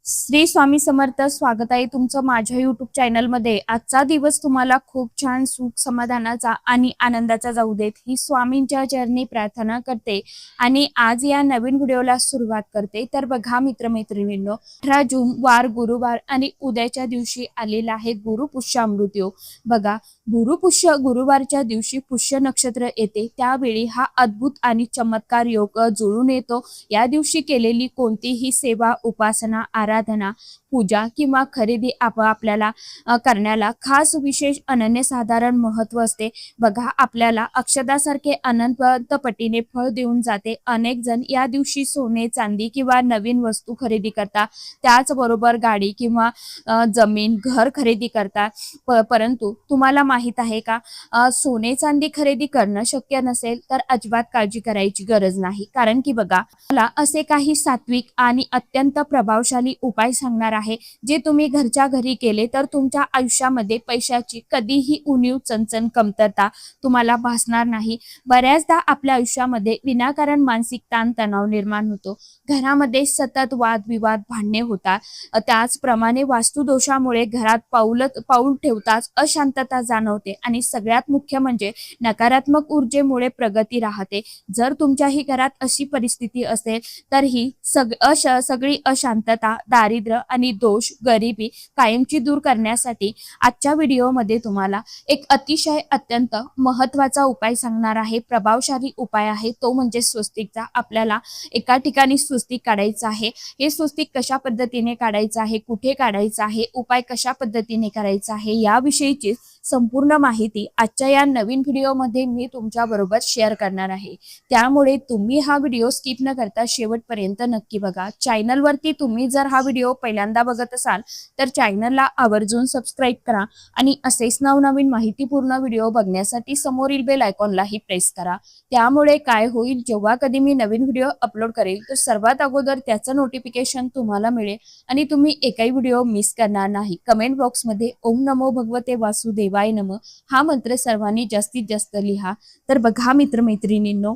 श्री स्वामी समर्थ. स्वागत आहे तुमचं माझ्या यूट्यूब चॅनलमध्ये. आजचा दिवस तुम्हाला खूप छान सुख समाधानाचा आणि आनंदाचा जाऊ देत ही स्वामींच्या चरणी प्रार्थना करते आणि आज या नवीन व्हिडिओला सुरुवात करते. तर बघा मित्रमैत्रिणींनो, 18 जून वार गुरुवार आणि उद्याच्या दिवशी आलेला आहे गुरुपुष्यामृत योग. बघा, गुरुपुष्य गुरुवारच्या दिवशी पुष्य नक्षत्र येते, त्यावेळी हा अद्भुत आणि चमत्कार योग जुळून येतो. या दिवशी केलेली कोणतीही सेवा, उपासना, आराधना, पूजा किंवा खरेदी आपल्याला करण्याला खास विशेष अनन्यसाधारण महत्व असते. बघा, आपल्याला अक्षदासारखे अनंत पटीने फळ देऊन जाते. अनेक जण या दिवशी सोने, चांदी किंवा नवीन वस्तू खरेदी करतात, त्याचबरोबर गाडी किंवा जमीन, घर खरेदी करतात. परंतु तुम्हाला माहित आहे का, सोने चांदी खरेदी करणं शक्य नसेल तर अजिबात काळजी करायची गरज नाही. कारण की बघा, मला असे काही सात्विक आणि अत्यंत प्रभावशाली उपाय सांगणार आहे, जे तुम्ही घरच्या घरी केले तर तुमच्या आयुष्यामध्ये पैशाची कधीही उणीव, चणचण, कमतरता तुम्हाला भासणार नाही. बऱ्याचदा आपल्या आयुष्यामध्ये विनाकारण मानसिक ताण तणाव निर्माण होतो. घरामध्ये सतत वादविवाद, भांडणे होतात. त्याचप्रमाणे वास्तुदोषामुळे घरात पाऊल ठेवताच अशांतता जाणवते आणि सगळ्यात मुख्य म्हणजे नकारात्मक ऊर्जेमुळे प्रगती राहते. जर तुमच्याही घरात अशी परिस्थिती असेल तर ही सगळी अशांतता, दारिद्र्य आणि दोष, गरिबी कायमची दूर करण्यासाठी आजच्या व्हिडिओमध्ये तुम्हाला एक अतिशय अत्यंत महत्त्वाचा उपाय सांगणार आहे. प्रभावशाली उपाय आहे तो म्हणजे स्वस्तिकचा. आपल्याला एका ठिकाणी स्वस्तिक काढायचं आहे. हे स्वस्तिक कशा पद्धतीने काढायचं आहे, कुठे काढायचं आहे, उपाय कशा पद्धतीने करायचा आहे, याविषयीची संपूर्ण माहिती आजच्या या नवीन व्हिडिओमध्ये मी तुमच्या बरोबर शेअर करणार आहे. त्यामुळे तुम्ही हा व्हिडिओ स्किप न करता शेवटपर्यंत नक्की बघा. चॅनलवरती तुम्ही जर हा व्हिडिओ पहिल्यांदा बघत असाल तर चॅनलला आवर्जून सबस्क्राईब करा आणि असेच नवनवीन माहितीपूर्ण व्हिडिओ बघण्यासाठी समोरील बेल आयकॉनलाही प्रेस करा. त्यामुळे काय होईल, जेव्हा कधी मी नवीन व्हिडिओ अपलोड करेल तर सर्वात अगोदर त्याचं नोटिफिकेशन तुम्हाला मिळेल आणि तुम्ही एकही व्हिडिओ मिस करणार नाही. कमेंट बॉक्समध्ये ओम नमो भगवते वासुदेवाय नमः हा मंत्र सर्वांनी जास्तीत जास्त लिहा. तर बघा मित्रमैत्रिणींनो,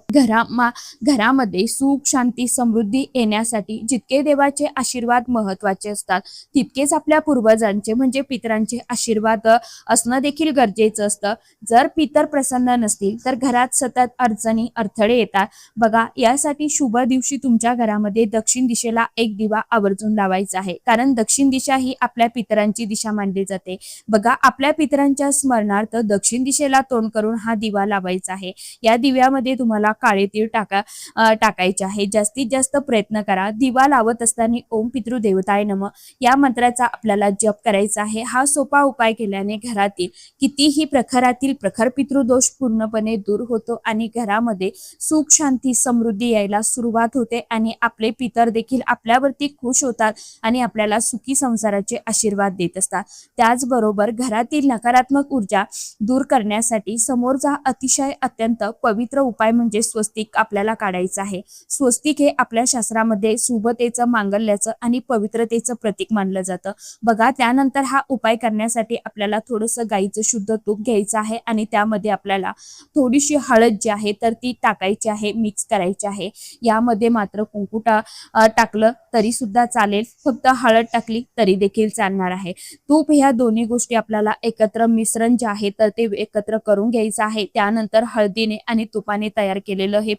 घरामध्ये सुख, शांती, समृद्धी येण्यासाठी जितके देवाचे आशीर्वाद महत्वाचे असतात, तितकेच आपल्या पूर्वजांचे म्हणजे पितरांचे आशीर्वाद असणं देखील गरजेचं असतं. जर पितर प्रसन्न नसतील तर घरात सतत अडचणी, अडथळे येतात. बघा, यासाठी शुभ दिवशी तुमच्या घरामध्ये दक्षिण दिशेला एक दिवा आवर्जून लावायचा आहे, कारण दक्षिण दिशा ही आपल्या पितरांची दिशा मानली जाते. बघा, आपल्या पितरांच्या स्मरणार्थ दक्षिण दिशेला तोंड करून हा दिवा लावायचा आहे. या दिव्यामध्ये तुम्हाला काळे तीळ टाकायचे आहे. जास्तीत जास्त प्रयत्न करा. दिवा लावत असताना ओम पितृदेवताय नमः या मंत्राचा आपल्याला जप करायचा आहे. हा सोपा उपाय केल्याने घरातील कितीही प्रखरातील प्रखर पितृदोष पूर्णपणे दूर होतो आणि घरामध्ये सुख, शांती, समृद्धी यायला सुरुवात होते आणि आपले पितर देखील आपल्यावरती खुश होतात आणि आपल्याला सुखी संसाराचे आशीर्वाद देत असतात. त्याचबरोबर घरातील नकारात्मक ऊर्जा दूर करण्यासाठी समोरचा अतिशय अत्यंत पवित्र उपाय म्हणजे स्वस्तिक आपल्याला काढायचं आहे. स्वस्तिक हे आपल्या शास्त्रामध्ये शुभतेचं, मांगल्याचं आणि पवित्रतेचं प्रतीक मानलं जातं. बघा, त्यानंतर हा उपाय करण्यासाठी आपल्याला थोडंसं गाईचं शुद्ध तूप घ्यायचं आहे आणि त्यामध्ये आपल्याला थोडीशी हळद जी आहे तर ती टाकायची आहे, मिक्स करायची आहे. यामध्ये मात्र कुंकू टाकलं तरी सुद्धा चालेल, फक्त हळद टाकली तरी देखील चालणार आहे. तूप ह्या दोन्ही गोष्टी आपल्याला एकत्र मिश्रण जे आहे तर ते एकत्र करून घ्यायचं आहे. त्यानंतर हळदीने आणि तुपाने तयार केलेलं हे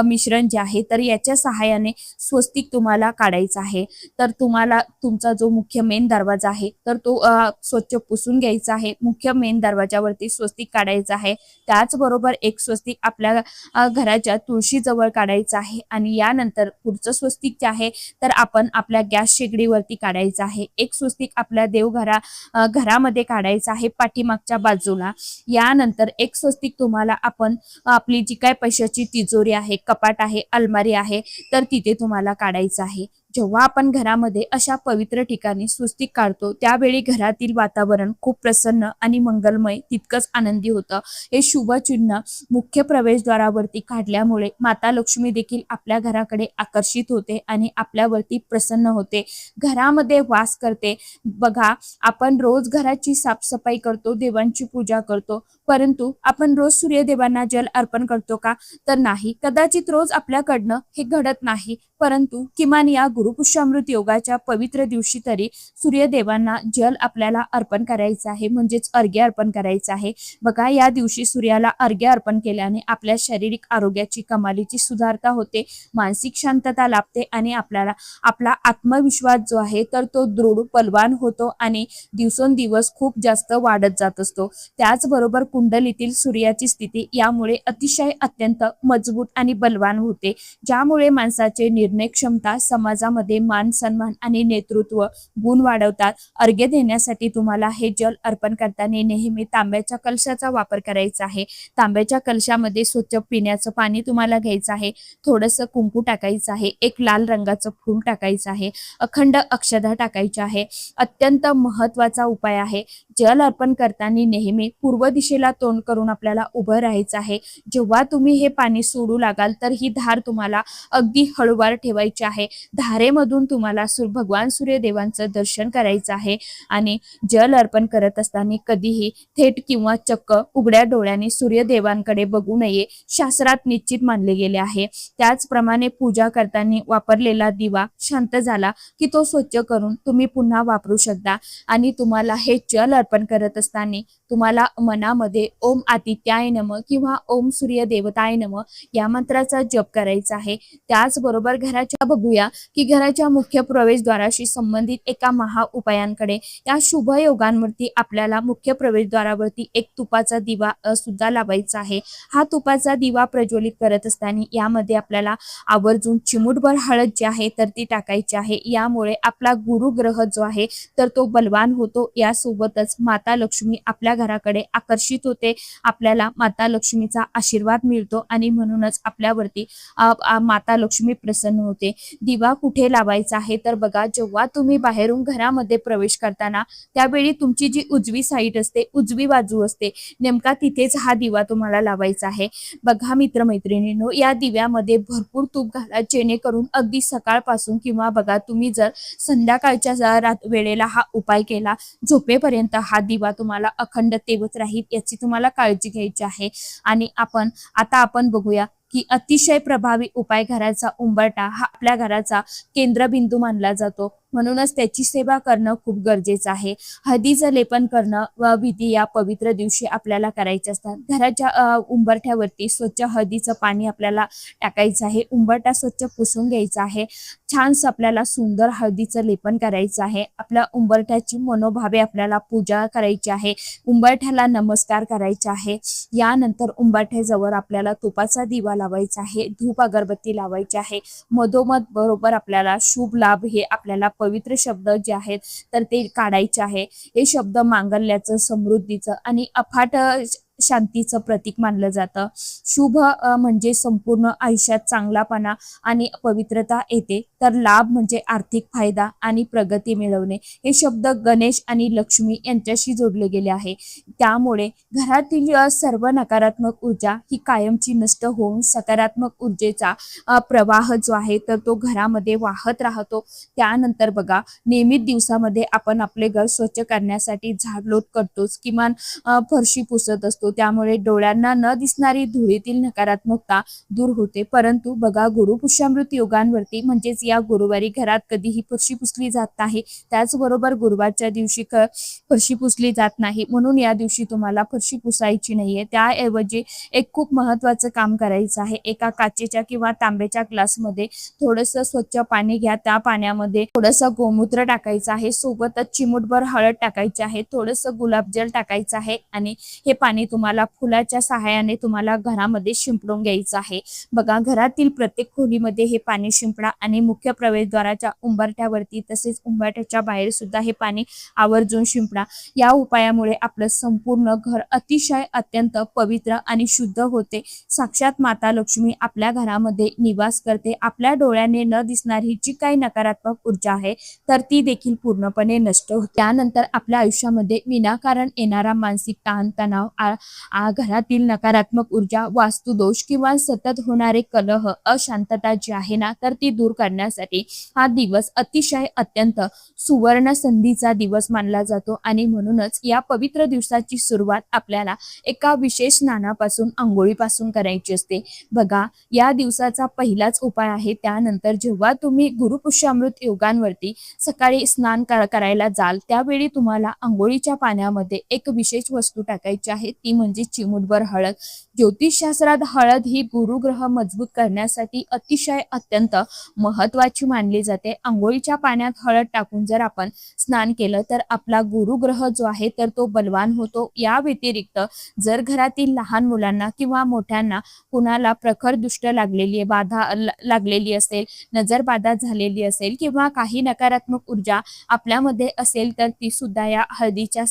मिश्रण जे आहे तर याच्या सहाय्याने स्वस्तिक तुम्हाला काढायचं आहे. तर तुम्हाला तुमचा जो मुख्य मेन दरवाजा आहे तर तो स्वच्छ पुसून घ्यायचा आहे. मुख्य मेन दरवाजावरती स्वस्तिक काढायचं आहे. त्याचबरोबर एक स्वस्तिक आपल्या घराच्या तुळशीजवळ काढायचं आहे आणि यानंतर पुढचं स्वस्तिक जे आहे तर आपण आपल्या गॅस शेगडीवरती काढायचं आहे. एक स्वस्तिक आपल्या घरामध्ये काढायचं आहे पाठीमागच्या बाजूला. यानंतर एक स्वस्तिक तुम्हाला आपण आपली जी काय पैशाची तिजोरी आहे, कपाट आहे, अलमारी आहे तर तिथे तुम्हाला काढायचं आहे. जेव्हा आपण घरामध्ये अशा पवित्र ठिकाणी स्वस्तिक काढतो त्यावेळी घरातील वातावरण खूप प्रसन्न आणि मंगलमय तितकंच आनंदी होतं. हे शुभ चिन्ह मुख्य प्रवेशद्वारावरती काढल्यामुळे माता लक्ष्मी देखील आपल्या घराकडे आकर्षित होते आणि आपल्यावरती प्रसन्न होते, घरामध्ये वास करते. बघा, आपण रोज घराची साफसफाई करतो, देवांची पूजा करतो, परंतु आपण रोज सूर्यदेवांना जल अर्पण करतो का? तर नाही. कदाचित रोज आपल्याकडनं हे घडत नाही, परंतु किमान या गुरुपुष्यामृत योगाच्या पवित्र दिवशी तरी सूर्यदेवांना जल आपल्याला अर्पण करायचं आहे, म्हणजेच अर्घ्य अर्पण करायचं आहे. बघा, या दिवशी सूर्याला अर्घ्य अर्पण केल्याने आपल्या शारीरिक आरोग्याची कमालीची सुधारता होते, मानसिक शांतता लाभते आणि आपल्याला आपला आत्मविश्वास जो आहे तर तो दृढ बलवान होतो आणि दिवसेंदिवस खूप जास्त वाढत जात असतो. त्याचबरोबर कुंडलीतील सूर्याची स्थिती यामुळे अतिशय अत्यंत मजबूत आणि बलवान होते, ज्यामुळे माणसाचे निर्णय क्षमता, समाजामध्ये मान सन्मान आणि नेतृत्व गुण वाढवतात. अर्घ्य देण्यासाठी तुम्हाला हे जल अर्पण करताना नेहमी तांब्याच्या कलशाचा वापर करायचा आहे. तांब्याच्या कलशामध्ये स्वच्छ पिण्याचं पाणी तुम्हाला घ्यायचं आहे, थोडंसं कुंकू टाकायचं आहे, एक लाल रंगाचं फूल टाकायचं आहे, अखंड अक्षता टाकायच्या आहे. अत्यंत महत्वाचा उपाय आहे. जल अर्पण करताना नेहमी पूर्व दिशेला तोंड करून आपल्याला उभं राहायचं आहे. जेव्हा तुम्ही हे पाणी सोडू लागाल तर ही धार तुम्हाला अगदी हळूवार ठेवायची आहे. धारेमधून तुम्हाला भगवान सूर्यदेवांचं दर्शन करायचं आहे आणि जल अर्पण करत असताना कधीही थेट किंवा चक्क उघड्या डोळ्यांनी सूर्यदेवांकडे बघू नये, शास्त्रात निश्चित मानले गेले आहे. त्याचप्रमाणे पूजा करताना वापरलेला दिवा शांत झाला की तो स्वच्छ करून तुम्ही पुन्हा वापरू शकता आणि तुम्हाला हे जल अर्पण करत असताना तुम्हाला मनामध्ये ओम आदित्याय नमः किंवा ओम सूर्य देवताय नमः या मंत्राचा जप करायचा आहे. त्याचबरोबर घराच्या बघूया की घराच्या मुख्य प्रवेशद्वाराशी संबंधित एका महा उपायांकडे या शुभ योगांवरती आपल्याला मुख्य प्रवेशद्वारावरती एक तुपाचा दिवा सुद्धा लावायचा आहे. हा तुपाचा दिवा प्रज्वलित करत असताना यामध्ये आपल्याला आवर्जून चिमूटभर हळद जी आहे तर ती टाकायची आहे. यामुळे आपला गुरुग्रह जो आहे तर तो बलवान होतो. यासोबतच माता लक्ष्मी आपल्या घराकडे आकर्षित होते, आपल्याला माता लक्ष्मीचा आशीर्वाद मिळतो आणि म्हणूनच आपल्यावरती माता लक्ष्मी प्रसन्न होते. दिवा कुठे लावायचा आहे तर बघा, जेव्हा तुम्ही बाहेरून घरामध्ये प्रवेश करताना त्यावेळी तुमची जी उजवी साईड असते, उजवी बाजू असते, नेमका तिथेच हा दिवा तुम्हाला लावायचा आहे. बघा मित्रमैत्रिणींनो, या दिव्यामध्ये भरपूर तूप घाला, जेणेकरून अगदी सकाळपासून किंवा बघा तुम्ही जर संध्याकाळच्या वेळेला हा उपाय केला, झोपेपर्यंत हा दिवा तुम्हाला अखंड तेवत राहील, याची तुम्हाला काळजी घ्यायची आहे. आणि आपण बघूया की अतिशय प्रभावी उपाय, घराचा उंबरठा हा आपल्या घराचा केंद्रबिंदू मानला जातो, म्हणूनच त्याची सेवा करणं खूप गरजेचं आहे. हळदीचं लेपन करणं व विधी या पवित्र दिवशी आपल्याला करायचे असतात. घराच्या उंबरठ्यावरती स्वच्छ हळदीचं पाणी आपल्याला टाकायचं आहे. उंबरठा स्वच्छ पुसून घ्यायचा आहे. छानसं आपल्याला सुंदर हळदीचं लेपन करायचं आहे. आपल्या उंबरठ्याची मनोभावे आपल्याला पूजा करायची आहे. उंबरठ्याला नमस्कार करायचा आहे. यानंतर उंबरठ्याजवळ आपल्याला तुपाचा दिवा लावायचा आहे, धूप अगरबत्ती लावायची आहे. मधोमध बरोबर आपल्याला शुभ लाभ हे आपल्याला पवित्र शब्द जे आहेत तर ते काढायचे आहे. हे शब्द मांगल्याचं, समृद्धीचं आणि अफाट शांतीचं प्रतीक मानलं जातं. शुभ म्हणजे संपूर्ण आयुष्यात चांगलापणा आणि पवित्रता येते, तर लाभ म्हणजे आर्थिक फायदा आणि प्रगती मिळवणे. हे शब्द गणेश आणि लक्ष्मी यांच्याशी जोडले गेले आहे. त्यामुळे घरातील सर्व नकारात्मक ऊर्जा ही कायमची नष्ट होऊन सकारात्मक ऊर्जेचा प्रवाह जो आहे तर तो घरामध्ये वाहत राहतो. त्यानंतर बघा, नियमित दिवसामध्ये आपण आपले घर स्वच्छ करण्यासाठी झाडलोट करतोच, किमान फरशी पुसत असतो. त्यामुळे डोळ्यांना न दिसणारी धुळीतील नकारात्मकता दूर होते. परंतु बघा, गुरुपुष्यामृत योगांवरती म्हणजेच या गुरुवारी घरात कधीही फरशी पुसली जात नाही. त्याचबरोबर गुरुवारच्या दिवशी फरशी पुसली जात नाही, म्हणून या दिवशी तुम्हाला फरशी पुसायची नाहीये. त्याऐवजी एक खूप महत्वाचं काम करायचं आहे. एका काचेच्या किंवा तांब्याच्या ग्लासमध्ये थोडंसं स्वच्छ पाणी घ्या. त्या पाण्यामध्ये थोडंसं गोमूत्र टाकायचं आहे, सोबतच चिमूटभर हळद टाकायची आहे, थोडंसं गुलाबजल टाकायचं आहे आणि हे पाणी तुम्हाला फुलाच्या सहाय्याने तुम्हाला घरामध्ये शिंपडून घ्यायचं आहे. बघा, घरातील प्रत्येक खोलीमध्ये हे पाणी शिंपडा आणि मुख्य प्रवेशद्वाराच्या उंबरठ्यावरती तसेच उंबरठ्याच्या बाहेर सुद्धा हे पाणी आवर्जून शिंपडा. या उपायामुळे आपलं संपूर्ण घर अतिशय अत्यंत पवित्र आणि शुद्ध होते. साक्षात माता लक्ष्मी आपल्या घरामध्ये निवास करते. आपल्या डोळ्याने न दिसणारी जी काही नकारात्मक ऊर्जा आहे तर ती देखील पूर्णपणे नष्ट होते. त्यानंतर आपल्या आयुष्यामध्ये विनाकारण येणारा मानसिक ताण तणाव, घरातील नकारात्मक ऊर्जा, वास्तुदोष किंवा सतत होणारे कलह, अशांतता जी आहे ना तर ती दूर करण्यास करण्यासाठी हा दिवस अतिशय अत्यंत सुवर्ण संधीचा दिवस मानला जातो आणि म्हणूनच या पवित्र दिवसाची सुरुवात आपल्याला एका विशेष स्नानापासून आंघोळीपासून करायची असते। बघा, या दिवसाचा पहिलाच उपाय आहे। त्यानंतर जेव्हा तुम्ही गुरुपुष्यामृत योगांवरती सकाळी स्नान करायला जाल त्यावेळी तुम्हाला आंघोळीच्या पाण्यामध्ये एक विशेष वस्तू टाकायची आहे, ती म्हणजे चिमूटभर हळद। ज्योतिषशास्त्रात हळद ही गुरुग्रह मजबूत करण्यासाठी अतिशय अत्यंत महत्वाची मानली जाते। आंघोळीच्या पाण्यात हळद टाकून जर आपण स्नान केलं तर आपला गुरुग्रह जो आहे तर तो बलवान होतो। या व्यतिरिक्त जर घरातील लहान मुलांना किंवा मोठ्यांना कुणाला प्रखर दृष्ट लागलेली आहे, बाधा लागलेली असेल, नजर बाधा झालेली असेल किंवा काही नकारात्मक ऊर्जा आपल्यामध्ये असेल तर ती सुद्धा या हळदीच्या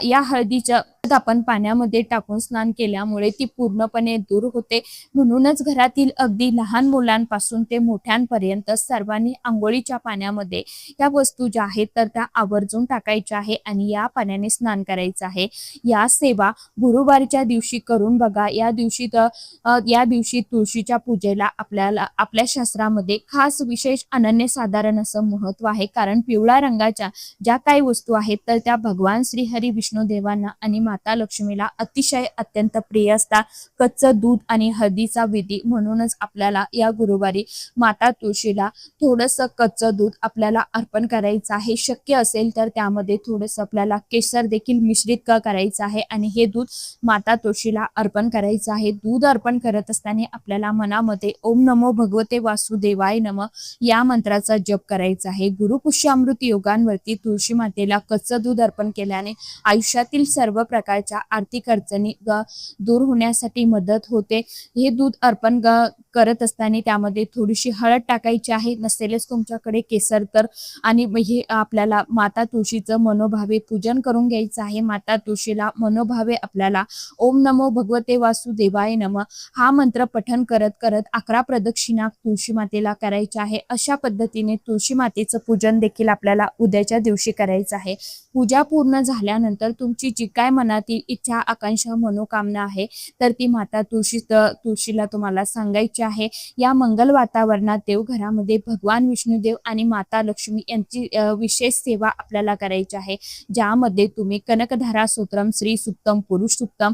या हळदीच्या आपण पाण्यामध्ये टाकून स्नान केल्यामुळे ती पूर्णपणे दूर होते। म्हणूनच घरातील अगदी लहान मुलांपासून ते मोठ्यांपर्यंत सर्वांनी आंघोळीच्या पाण्यामध्ये या वस्तू ज्या आहेत तर त्या आवर्जून टाकायच्या आहे आणि या पाण्याने स्नान करायचं आहे। या सेवा गुरुवारच्या दिवशी करून बघा। या दिवशी तुळशीच्या पूजेला आपल्या शास्त्रामध्ये खास विशेष अनन्यसाधारण असं महत्व आहे, कारण पिवळ्या रंगाच्या ज्या काही वस्तू आहेत तर त्या भगवान श्री हरी विष्णू देवांना आणि माता लक्ष्मीला अतिशय अत्यंत प्रिय असतात। कच्चं दूध आणि हळदीचा विधी, म्हणूनच आपल्याला या गुरुवारी माता तुळशीला थोडंसं कच्चं दूध आपल्याला अर्पण करायचं आहे। शक्य असेल तर त्यामध्ये थोडंसं आपल्याला केसर देखील मिश्रित करायचं आहे आणि हे दूध माता तुळशीला अर्पण करायचं आहे। दूध अर्पण करत असताना आपल्याला मनामध्ये ओम नमो भगवते वासुदेवाय नमः या मंत्राचा जप करायचा आहे। गुरुपुष्यामृत योगांवरती तुळशी मातेला कच्चं दूध अर्पण केल्याने आयुष्यातील सर्व प्रकारच्या आर्थिक अडचणी दूर होण्यासाठी मदत होते। हे दूध अर्पण करत असताना त्यामध्ये थोडीशी हळद टाकायची आहे, नसेलच तुमच्याकडे केसर तर, आणि हे आपल्याला माता तुळशीचं मनोभावे पूजन करून घ्यायचं आहे। माता तुळशीला मनोभावे आपल्याला ओम नमो भगवते वासुदेवाय नमः हा मंत्र पठण करत करत 11 प्रदक्षिणा तुळशी मातेला करायच्या आहे। अशा पद्धतीने तुळशी मातेचं पूजन देखील आपल्याला उद्याच्या दिवशी करायचं आहे। पूजा पूर्ण झाल्यानंतर तुमची जी काय मनातील इच्छा, आकांक्षा, मनोकामना आहे तर ती माता तुळशीला तुम्हाला सांगायची आहे। या मंगल वातावरणात देवघरामध्ये भगवान विष्णुदेव आणि माता लक्ष्मी यांची विशेष सेवा आपल्याला करायची आहे, ज्यामध्ये तुम्ही कनकधारा स्तोत्रम, श्री सुक्तम, पुरुष सुक्तम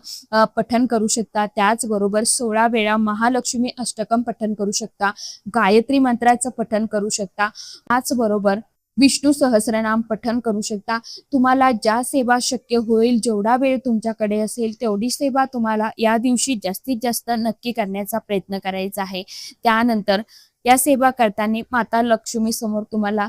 पठण करू शकता। त्याचबरोबर 16 वेळा महालक्ष्मी अष्टकम पठण करू शकता, गायत्री मंत्राचं पठण करू शकता, त्याचबरोबर विष्णू सहस्रनाम पठण करू शकता। तुम्हाला ज्या सेवा शक्य होईल, जेवढा वेळ तुमच्याकडे असेल तेवढी सेवा तुम्हाला या दिवशी जास्तीत जास्त नक्की करण्याचा प्रयत्न करायचा आहे। त्यानंतर या सेवा करताना माता लक्ष्मी समोर तुम्हाला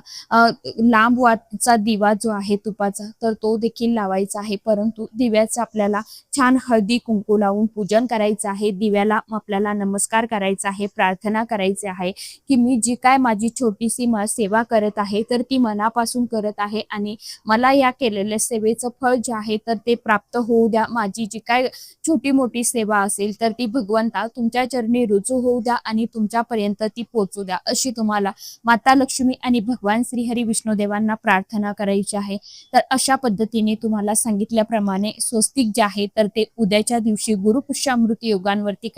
लांब वातीचा दिवा जो आहे तुपाचा तर तो देखील लावायचा आहे, परंतु दिव्याचा आपल्याला छान हळदी कुंकू लावून पूजन करायचं आहे। दिव्याला आपल्याला नमस्कार करायचा आहे, प्रार्थना करायची आहे की मी जी काय माझी छोटीशी सेवा करत आहे तर ती मनापासून करत आहे आणि मला या केलेल्या सेवेचं फळ जे आहे तर ते प्राप्त होऊ द्या। माझी जी काय छोटी मोठी सेवा असेल तर ती भगवंता तुमच्या चरणी रुजू होऊ द्या आणि तुमच्यापर्यंत ती पोहोचू द्या, अशी तुम्हाला माता लक्ष्मी आणि भगवान श्री हरी विष्णू देवांना प्रार्थना करायची आहे। तर अशा पद्धतीने तुम्हाला सांगितल्याप्रमाणे स्वस्तिक जे आहे तर ते उद्याच्या दिवशी गुरुपुष्यामृत योगांवरती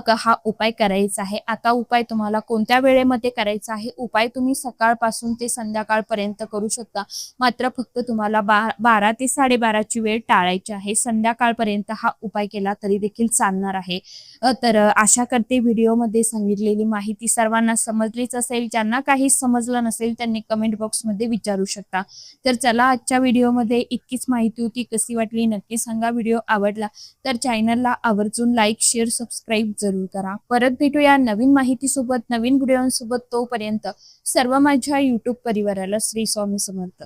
हा उपाय करायचा आहे। आता उपाय तुम्हाला कोणत्या वेळेमध्ये करायचा आहे? उपाय तुम्ही सकाळपासून ते संध्याकाळपर्यंत करू शकता, मात्र फक्त तुम्हाला 12 ते 12:30ची वेळ टाळायची आहे। संध्याकाळपर्यंत हा उपाय केला तरी देखील चालणार आहे। तर आशा करते व्हिडिओमध्ये सांगितलेली माहिती सर्वांना समजलीच असेल। ज्यांना काही समजलं नसेल त्यांनी कमेंट बॉक्समध्ये विचारू शकता। तर चला, आजच्या व्हिडिओमध्ये इतकीच माहिती होती, कशी वाटली नक्की सांगा। व्हिडिओ आवडला तर चॅनलला आवर्जून लाईक, शेअर, सबस्क्राईब जरूर करा। परत भेटूया नवीन माहितीसोबत, नवीन व्हिडिओसोबत। तोपर्यंत सर्व माझ्या यूट्यूब परिवाराला श्री स्वामी समर्थ।